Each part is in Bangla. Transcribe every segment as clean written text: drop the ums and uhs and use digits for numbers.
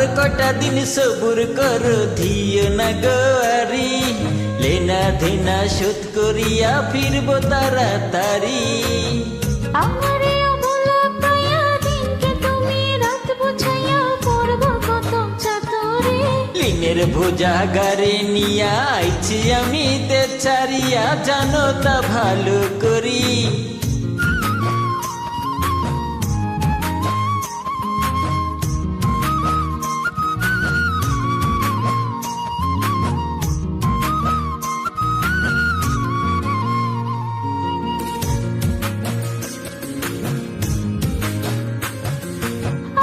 আর কটা দিন সবুর করো ধিও না গোয়ারি লেনা ধেনা শোধ করিয়া ফিরবো তাড়াতাড়ি আমারে অবলা পায়া দিনকে তুমি রাত বুঝাইয়া করব কত চাতরে লিনের ভোজাগারে নিয়া আইছি আমি তে ছাড়িয়া জানো তা ভালো করি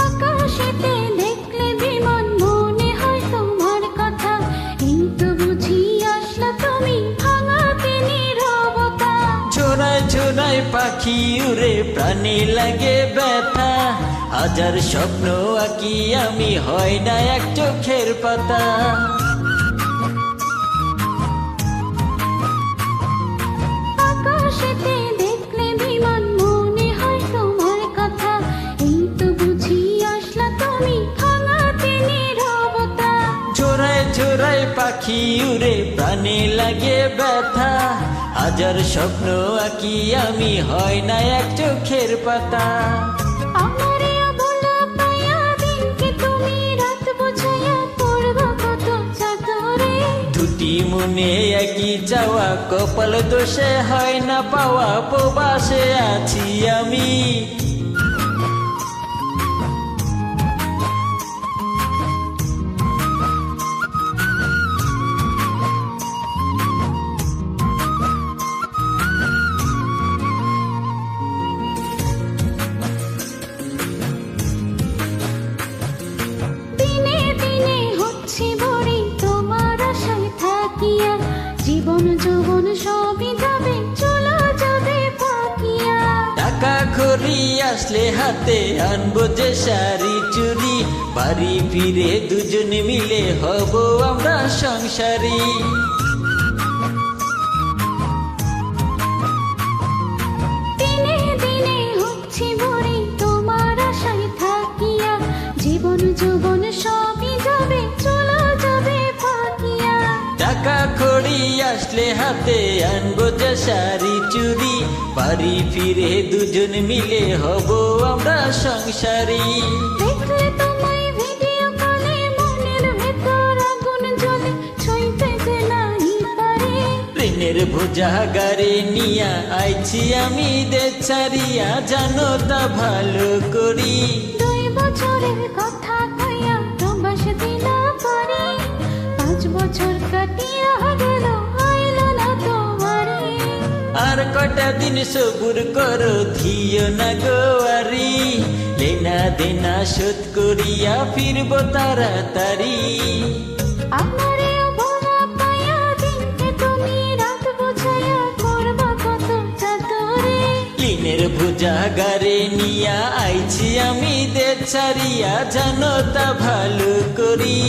আকাশেতে দেখলে বিমান মনে হয় তোমার কথা কিন্তু বুঝি আসলা তুমি ভাঙাতে নীরবতা ছোড়ায় ছোড়ায় পাখি উড়ে প্রাণে লাগে ব্যথা হাজার স্বপ্ন আঁকি আমি হয় না এক চোখের পাতা আকাশেতে দেখলে বিমান মনে হয় তোমার কথা এই তো বুঝি আসলা তুমি ভাঙাতে নীরবতা ছোড়ায় ছোড়ায় পাখি উড়ে প্রাণে লাগে ব্যথা হাজার স্বপ্ন আঁকি আমি হয় না এক চোখের পাতা আমারে অবলা পায়া দিনকে তুমি রাত বুঝাইয়া করব কত চাতরে দুটি মনে একই চাওয়া কপাল দোষে হয় না পাওয়া প্রবাসে আছি আমি দিনে দিনে হচ্ছে ভরি তোমার আশায় থাকিয়া জীবন যৌবন সবই যাবে চলা যাবে পাকিয়া টাকা খড়ি আসলে হাতে আনবো যে শাড়ি চুরি বাড়ি ফিরে দুজন মিলে হব আমরা সংসারী দিনে দিনে হচ্ছে ভরি তোমার আশায় থাকিয়া জীবন যৌবন সবই যাবে চলা যাবে পাকিয়া টাকা খড়ি আসলে হাতে আনবো যে শাড়ি চুরি বাড়ি ফিরে দুজন মিলে হব আমরা সংসারী দেখলে তোমায় ভিডিও কলে মনের ভেতর আগুন জ্বলে ছুঁইতে যে নাই পারে প্লেনের ভোজাগারে নিয়া আইছি আমি দে ছাড়িয়া জানো তা ভালো করি 2 বছরের কথা কইয়া প্রবাস দিলা পারি 5 বছর কাটিয়া গেল আইলো না তোমারে আর কটা দিন সবুর করো ধিও না গোয়ারি লেনা দেনা শোধ করিয়া ফিরবো তাড়াতাড়ি আমারে অবলা পায়া দিনকে তুমি রাত বুঝাইয়া করব কত চাতরে লিনের ভোজাগারে নিয়া আইছি আমি দে ছাড়িয়া জানো তা ভালো করি